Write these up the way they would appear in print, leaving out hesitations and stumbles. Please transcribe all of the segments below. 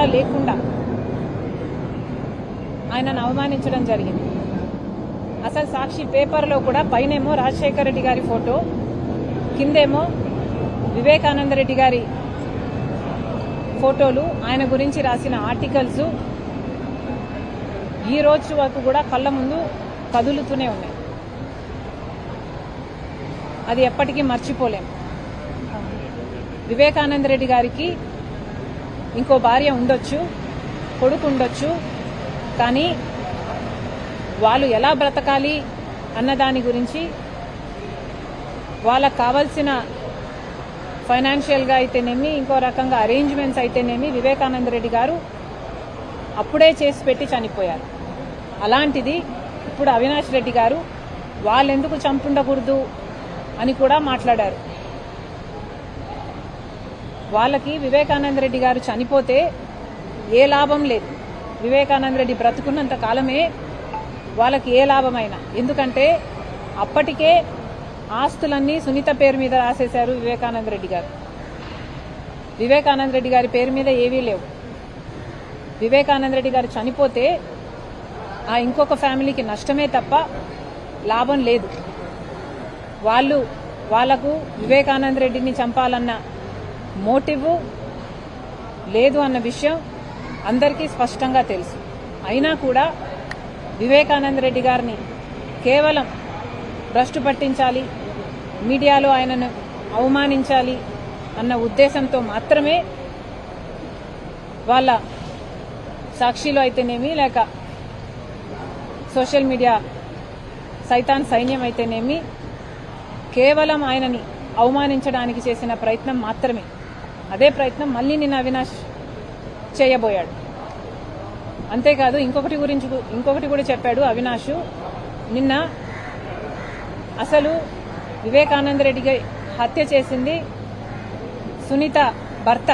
కూడా లేకుండా ఆయనను అవమానించడం జరిగింది. అసలు సాక్షి పేపర్లో కూడా పైనేమో రాజశేఖర రెడ్డి గారి ఫోటో, కిందేమో వివేకానంద రెడ్డి గారి ఫోటోలు, ఆయన గురించి రాసిన ఆర్టికల్స్ ఈ రోజు వరకు కూడా కళ్ళ ముందు కదులుతూనే ఉన్నాయి. అది ఎప్పటికీ మర్చిపోలేం. వివేకానంద రెడ్డి గారికి ఇంకో భార్య ఉండొచ్చు, కొడుకు ఉండొచ్చు, కానీ వాళ్ళు ఎలా బ్రతకాలి అన్నదాని గురించి, వాళ్ళకు కావాల్సిన ఫైనాన్షియల్గా అయితేనేమి, ఇంకో రకంగా అరేంజ్మెంట్స్ అయితేనేమి వివేకానంద రెడ్డి గారు అప్పుడే చేసి పెట్టి చనిపోయారు. అలాంటిది ఇప్పుడు అవినాష్ రెడ్డి గారు వాళ్ళెందుకు చంపుండకూడదు అని కూడా మాట్లాడారు. వాళ్ళకి వివేకానంద రెడ్డి గారు చనిపోతే ఏ లాభం లేదు. వివేకానంద రెడ్డి బ్రతుకున్నంత కాలమే వాళ్ళకి ఏ లాభమైనా. ఎందుకంటే అప్పటికే ఆస్తులన్నీ సునీత పేరు మీద రాసేశారు వివేకానంద రెడ్డి గారు. వివేకానంద రెడ్డి గారి పేరు మీద ఏవీ లేవు. వివేకానంద రెడ్డి గారు చనిపోతే ఆ ఇంకొక ఫ్యామిలీకి నష్టమే తప్ప లాభం లేదు. వాళ్లకు వివేకానంద రెడ్డిని చంపాలన్న మోటివ్ లేదు అన్న విషయం అందరికీ స్పష్టంగా తెలుసు. అయినా కూడా వివేకానంద రెడ్డి గారిని కేవలం భ్రష్టు పట్టించాలి, మీడియాలో ఆయనను అవమానించాలి అన్న ఉద్దేశంతో మాత్రమే వాళ్ళ సాక్షిలో అయితేనేమి, లేక సోషల్ మీడియా సైతాన్ సైన్యం అయితేనేమి, కేవలం ఆయనని అవమానించడానికి చేసిన ప్రయత్నం మాత్రమే. అదే ప్రయత్నం మళ్ళీ నిన్న అవినాష్ చేయబోయాడు. అంతేకాదు ఇంకొకటి కూడా చెప్పాడు అవినాష్. నిన్న అసలు వివేకానంద రెడ్డికి హత్య చేసింది సునీత భర్త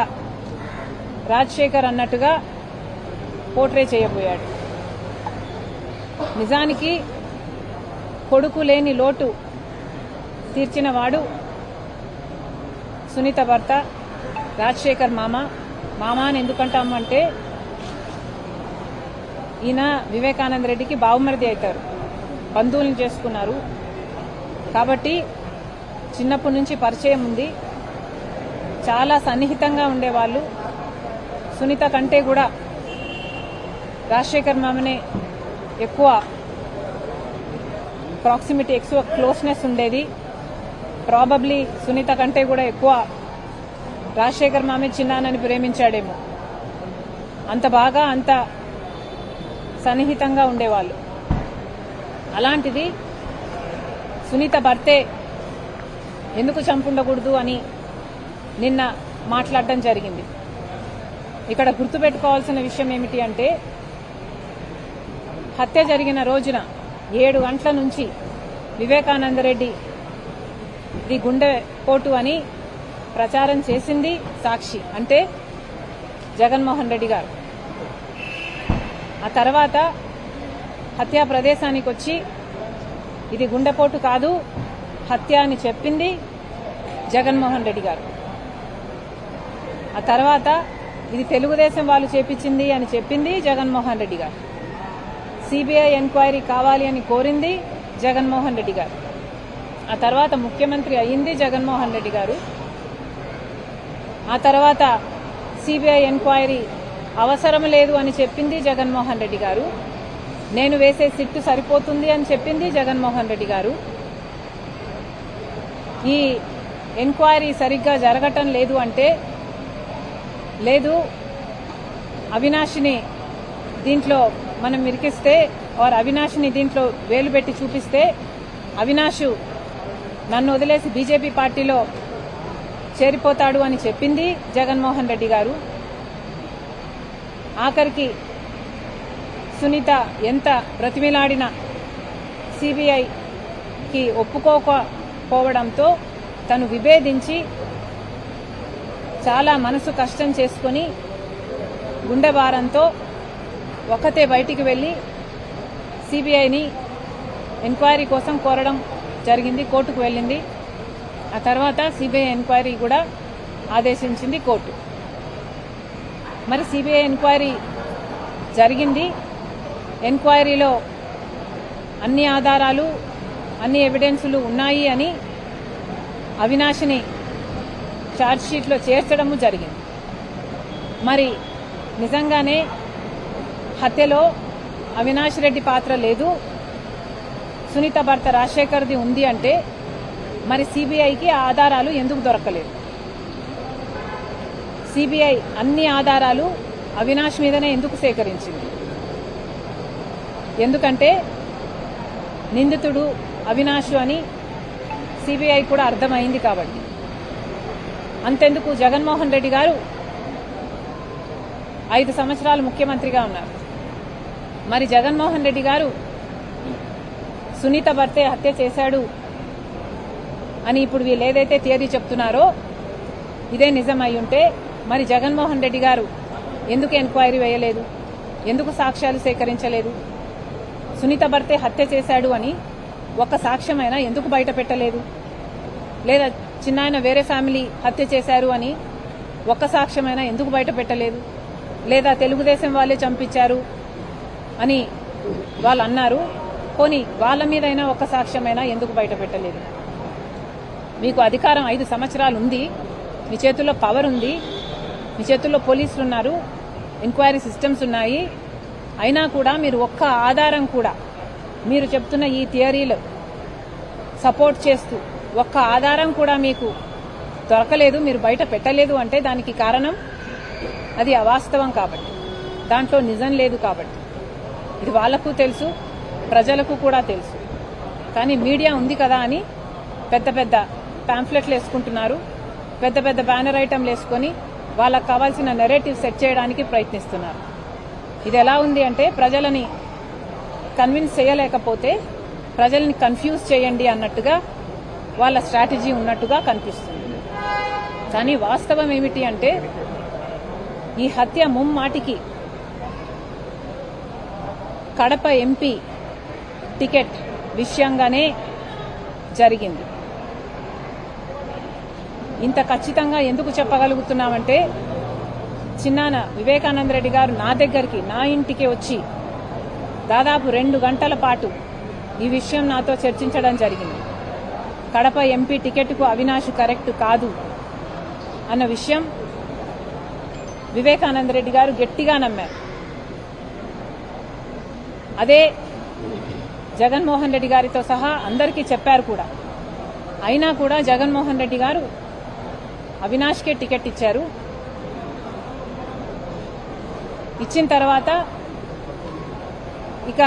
రాజశేఖర్ అన్నట్టుగా పోర్ట్రే చేయబోయాడు. నిజానికి కొడుకు లేని లోటు తీర్చిన వాడు సునీత భర్త రాజశేఖర్ మామ అని ఎందుకంటామంటే ఈయన వివేకానంద రెడ్డికి బావుమరిది అవుతారు, బంధువులను చేసుకున్నారు కాబట్టి చిన్నప్పటి నుంచి పరిచయం ఉంది, చాలా సన్నిహితంగా ఉండేవాళ్ళు. సునీత కంటే కూడా రాజశేఖర్ మామనే ఎక్కువ ప్రాక్సిమిటీ, ఎక్కువ క్లోజ్నెస్ ఉండేది. ప్రాబబ్లీ సునీత కంటే కూడా ఎక్కువ రాజశేఖర్ మామే చిన్నానని ప్రేమించాడేమో. అంత బాగా, అంత సన్నిహితంగా ఉండేవాళ్ళు. అలాంటిది సునీత భర్తే ఎందుకు చంపుండకూడదు అని నిన్న మాట్లాడడం జరిగింది. ఇక్కడ గుర్తుపెట్టుకోవాల్సిన విషయం ఏమిటి అంటే, హత్య జరిగిన రోజున 7 గంటల నుంచి వివేకానంద రెడ్డి ఇది గుండెపోటు అని ప్రచారం చేసింది సాక్షి, అంటే జగన్మోహన్ రెడ్డి గారు. ఆ తర్వాత హత్యా ప్రదేశానికి వచ్చి ఇది గుండెపోటు కాదు, హత్య అని చెప్పింది జగన్మోహన్ రెడ్డి గారు. ఆ తర్వాత ఇది తెలుగుదేశం వాళ్ళు చేపించింది అని చెప్పింది జగన్మోహన్ రెడ్డి గారు. సిబిఐ ఎంక్వైరీ కావాలి అని కోరింది జగన్మోహన్ రెడ్డి గారు. ఆ తర్వాత ముఖ్యమంత్రి అయ్యింది జగన్మోహన్ రెడ్డి గారు. ఆ తర్వాత సిబిఐ ఎంక్వైరీ అవసరం లేదు అని చెప్పింది జగన్మోహన్ రెడ్డి గారు. నేను వేసే సిట్టు సరిపోతుంది అని చెప్పింది జగన్మోహన్ రెడ్డి గారు. ఈ ఎంక్వైరీ సరిగ్గా జరగటం లేదు అంటే, లేదు అవినాష్ని దీంట్లో మనం ఇరికిస్తే, అవినాష్ని దీంట్లో వేలు పెట్టి చూపిస్తే అవినాష్ నన్ను వదిలేసి బీజేపీ పార్టీలో చేరిపోతాడు అని చెప్పింది జగన్మోహన్ రెడ్డి గారు. ఆఖరికి సునీత ఎంత బ్రతిమిలాడినా సిబిఐకి ఒప్పుకోకపోవడంతో తను విభేదించి చాలా మనసు కష్టం చేసుకుని గుండె భారంతో ఒక్కతే బయటికి వెళ్లి సిబిఐని ఎంక్వైరీ కోసం కోరడం జరిగింది. కోర్టుకు వెళ్ళింది. ఆ తర్వాత సిబిఐ ఎంక్వైరీ కూడా ఆదేశించింది కోర్టు. మరి సిబిఐ ఎంక్వైరీ జరిగింది. ఎంక్వైరీలో అన్ని ఆధారాలు అన్ని ఎవిడెన్సులు ఉన్నాయి అని అవినాష్ని ఛార్జ్షీట్లో చేర్చడము జరిగింది. మరి నిజంగానే హత్యలో అవినాష్ రెడ్డి పాత్ర లేదు, సునీత భర్త రాజశేఖర్ది ఉంది అంటే మరి సిబిఐకి ఆ ఆధారాలు ఎందుకు దొరకలేదు? సిబిఐ అన్ని ఆధారాలు అవినాష్ మీదనే ఎందుకు సేకరించింది? ఎందుకంటే నిందితుడు అవినాష్ అని సిబిఐ కూడా అర్థమైంది కాబట్టి. అంతెందుకు జగన్మోహన్ రెడ్డి గారు 5 సంవత్సరాలు ముఖ్యమంత్రిగా ఉన్నారు. మరి జగన్మోహన్ రెడ్డి గారు సునీత భర్తే హత్య చేశాడు అని ఇప్పుడు వీళ్ళు ఏదైతే థియరీ చెప్తున్నారో ఇదే నిజం అయి ఉంటే మరి జగన్మోహన్ రెడ్డి గారు ఎందుకు ఎంక్వైరీ వేయలేదు? ఎందుకు సాక్ష్యాలు సేకరించలేదు? సునీత భర్తే హత్య చేశాడు అని ఒక్క సాక్ష్యమైనా ఎందుకు బయట పెట్టలేదు? లేదా చిన్నాయన వేరే ఫ్యామిలీ హత్య చేశారు అని ఒక్క సాక్ష్యమైనా ఎందుకు బయట పెట్టలేదు? లేదా తెలుగుదేశం వాళ్ళే చంపించారు అని వాళ్ళు అన్నారు, పోనీ వాళ్ళ మీదైనా ఒక్క సాక్ష్యమైనా ఎందుకు బయట పెట్టలేదు? మీకు అధికారం 5 సంవత్సరాలు ఉంది, మీ చేతుల్లో పవర్ ఉంది, మీ చేతుల్లో పోలీసులు ఉన్నారు, ఎంక్వైరీ సిస్టమ్స్ ఉన్నాయి. అయినా కూడా మీరు ఒక్క ఆధారం కూడా మీరు చెప్తున్న ఈ థియరీలు సపోర్ట్ చేస్తూ ఒక్క ఆధారం కూడా మీకు దొరకలేదు, మీరు బయట పెట్టలేదు అంటే దానికి కారణం అది అవాస్తవం కాబట్టి, దాంట్లో నిజం లేదు కాబట్టి. ఇది వాళ్లకు తెలుసు, ప్రజలకు కూడా తెలుసు. కానీ మీడియా ఉంది కదా అని పెద్ద పెద్ద పాంఫ్లెట్లు వేసుకుంటున్నారు, పెద్ద పెద్ద బ్యానర్ ఐటమ్లు వేసుకొని వాళ్ళకు కావాల్సిన నెరేటివ్ సెట్ చేయడానికి ప్రయత్నిస్తున్నారు. ఇది ఎలా ఉంది అంటే ప్రజలని కన్విన్స్ చేయలేకపోతే ప్రజల్ని కన్ఫ్యూజ్ చేయండి అన్నట్టుగా వాళ్ళ స్ట్రాటజీ ఉన్నట్టుగా కనిపిస్తుంది. కానీ వాస్తవం ఏమిటి అంటే ఈ హత్య ముమ్మాటికి కడప ఎంపీ టికెట్ విషయంగానే జరిగింది. ఇంత ఖచ్చితంగా ఎందుకు చెప్పగలుగుతున్నామంటే చిన్నాన వివేకానంద రెడ్డి గారు నా దగ్గరికి, నా ఇంటికి వచ్చి దాదాపు 2 గంటల పాటు ఈ విషయం నాతో చర్చించడం జరిగింది. కడప ఎంపీ టికెట్కు అవినాష్ కరెక్ట్ కాదు అన్న విషయం వివేకానంద రెడ్డి గారు గట్టిగా నమ్మారు. అదే జగన్మోహన్ రెడ్డి గారితో సహా అందరికీ చెప్పారు కూడా. అయినా కూడా జగన్మోహన్ రెడ్డి గారు అవినాష్కే టికెట్ ఇచ్చారు. ఇచ్చిన తర్వాత ఇక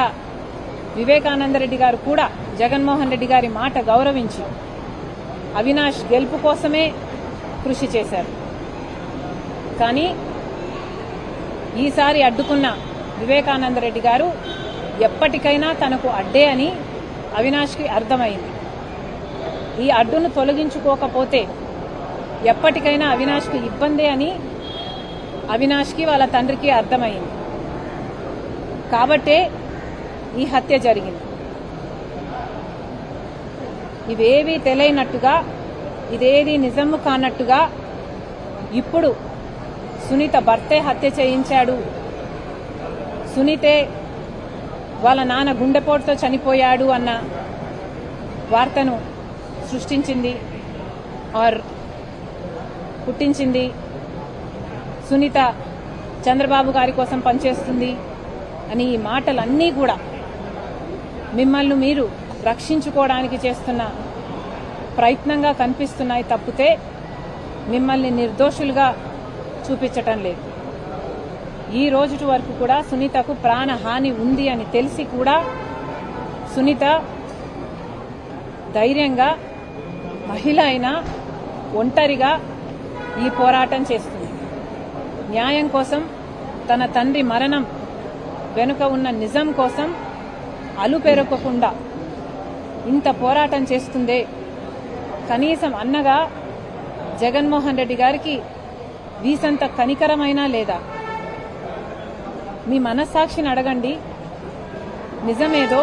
వివేకానంద రెడ్డి గారు కూడా జగన్మోహన్ రెడ్డి గారి మాట గౌరవించి అవినాష్ గెలుపు కోసమే కృషి చేశారు. కానీ ఈసారి అడ్డుకున్న వివేకానంద రెడ్డి గారు ఎప్పటికైనా తనకు అడ్డే అని అవినాష్కి అర్థమైంది. ఈ అడ్డును తొలగించుకోకపోతే ఎప్పటికైనా అవినాష్కి ఇబ్బందే అని అవినాష్కి వాళ్ళ తండ్రికి అర్థమైంది. కాబట్టే ఈ హత్య జరిగింది. ఇవేవీ తెలియనట్టుగా, ఇదేది నిజము కానట్టుగా ఇప్పుడు సునీత భర్తే హత్య చేయించాడు, సునీతే వాళ్ళ నాన్న గుండెపోటుతో చనిపోయాడు అన్న వార్తను సృష్టించింది ఆర్ పుట్టించింది. సునీత చంద్రబాబు గారి కోసం పనిచేస్తుంది అని ఈ మాటలన్నీ కూడా మిమ్మల్ని మీరు రక్షించుకోవడానికి చేస్తున్న ప్రయత్నంగా కనిపిస్తున్నాయి తప్పితే మిమ్మల్ని నిర్దోషులుగా చూపించటం లేదు. ఈ రోజు వరకు కూడా సునీతకు ప్రాణహాని ఉంది అని తెలిసి కూడా సునీత ధైర్యంగా, మహిళ అయినా ఒంటరిగా ఈ పోరాటం చేస్తుంది. న్యాయం కోసం, తన తండ్రి మరణం వెనుక ఉన్న నిజం కోసం అలుపెరగకుండా ఇంత పోరాటం చేస్తుందే. కనీసం అన్నగా జగన్మోహన్ రెడ్డి గారికి వీసంత కనికరమైనా లేదా? మీ మనస్సాక్షిని అడగండి, నిజమేదో.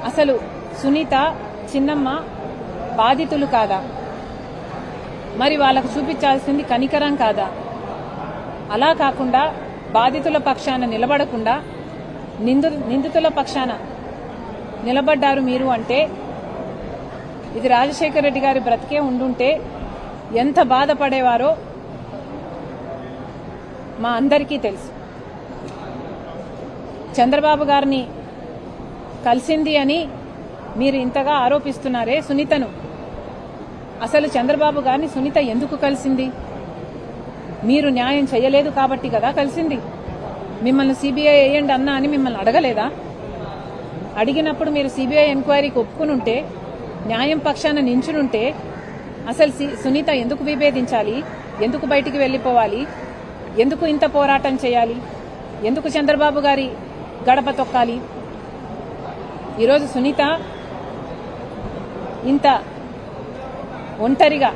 అసలు సునీత, చిన్నమ్మ బాధితులు కాదా? మరి వాళ్ళకు చూపించాల్సింది కనికరం కాదా? అలా కాకుండా బాధితుల పక్షాన నిలబడకుండా నిందితుల పక్షాన నిలబడ్డారు మీరు అంటే ఇది రాజశేఖర రెడ్డి గారి బ్రతికే ఉండుంటే ఎంత బాధపడేవారో మా అందరికీ తెలుసు. చంద్రబాబు గారిని కలిసింది అని మీరు ఇంతగా ఆరోపిస్తున్నారే సునీతను. అసలు చంద్రబాబు గారిని సునీత ఎందుకు కలిసింది? మీరు న్యాయం చేయలేదు కాబట్టి కదా కలిసింది. మిమ్మల్ని సిబిఐ వేయండి అన్నా అని మిమ్మల్ని అడగలేదా? అడిగినప్పుడు మీరు సిబిఐ ఎంక్వైరీకి ఒప్పుకునుంటే, న్యాయం పక్షాన నించునుంటే అసలు సునీత ఎందుకు విభేదించాలి? ఎందుకు బయటికి వెళ్లిపోవాలి? ఎందుకు ఇంత పోరాటం చేయాలి? ఎందుకు చంద్రబాబు గారి గడప తొక్కాలి? ఈరోజు సునీత ఇంత ఒంటరిగా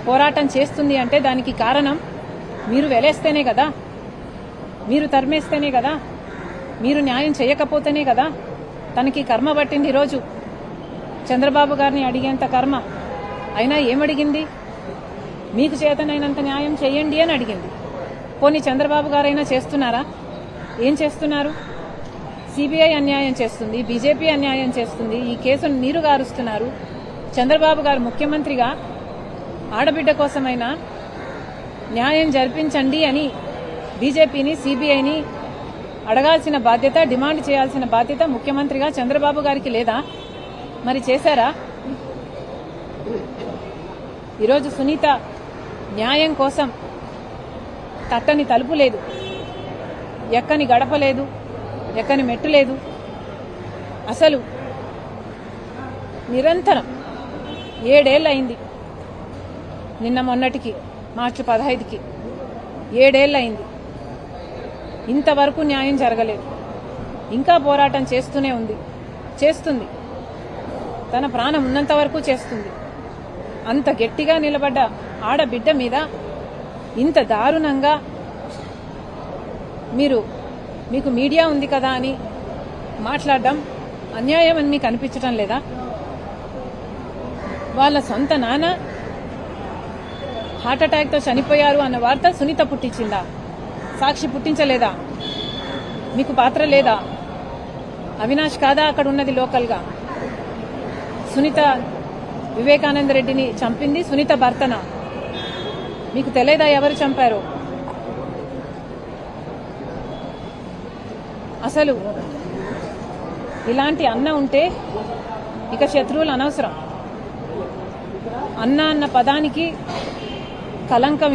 పోరాటం చేస్తుంది అంటే దానికి కారణం మీరు వెలేస్తేనే కదా, మీరు తరిమేస్తేనే కదా, మీరు న్యాయం చేయకపోతేనే కదా. తనకి కర్మ పట్టింది ఈరోజు చంద్రబాబు గారిని అడిగేంత కర్మ. అయినా ఏమడిగింది? మీకు చేతనైనంత న్యాయం చేయండి అని అడిగింది. పోనీ చంద్రబాబు గారైనా చేస్తున్నారా? ఏం చేస్తున్నారు? సిబిఐ అన్యాయం చేస్తుంది, బీజేపీ అన్యాయం చేస్తుంది, ఈ కేసును నీరు గారుస్తున్నారు. చంద్రబాబు గారు ముఖ్యమంత్రిగా ఆడబిడ్డ కోసమైనా న్యాయం జరిపించండి అని బీజేపీని, సిబిఐని అడగాల్సిన బాధ్యత, డిమాండ్ చేయాల్సిన బాధ్యత ముఖ్యమంత్రిగా చంద్రబాబు గారికి లేదా? మరి చేశారా? ఈరోజు సునీత న్యాయం కోసం తట్టని తలుపు లేదు, ఎక్కని గడప లేదు, ఎక్కని మెట్టు లేదు. అసలు నిరంతరం 7 ఏళ్ళు అయింది. నిన్న మొన్నటికి మార్చి 15కి 7 ఏళ్ళు అయింది. ఇంతవరకు న్యాయం జరగలేదు. ఇంకా పోరాటం చేస్తూనే ఉంది, చేస్తుంది. తన ప్రాణం ఉన్నంత వరకు చేస్తుంది. అంత గట్టిగా నిలబడ్డ ఆడబిడ్డ మీద ఇంత దారుణంగా మీకు మీడియా ఉంది కదా అని మాట్లాడడం అన్యాయం అని మీకు అనిపించడం లేదా? వాళ్ళ సొంత నాన్న హార్ట్అటాక్తో చనిపోయారు అన్న వార్త సునీత పుట్టించిందా? సాక్షి పుట్టించలేదా? మీకు పాత్ర లేదా? అవినాష్ కాదా అక్కడ ఉన్నది లోకల్గా? సునీత వివేకానంద రెడ్డిని చంపింది సునీత భర్తనా? మీకు తెలియదా ఎవరు చంపారో? అసలు ఇలాంటి అన్న ఉంటే ఇక శత్రువులు అనవసరం. అన్న అన్న పదానికి కలంకం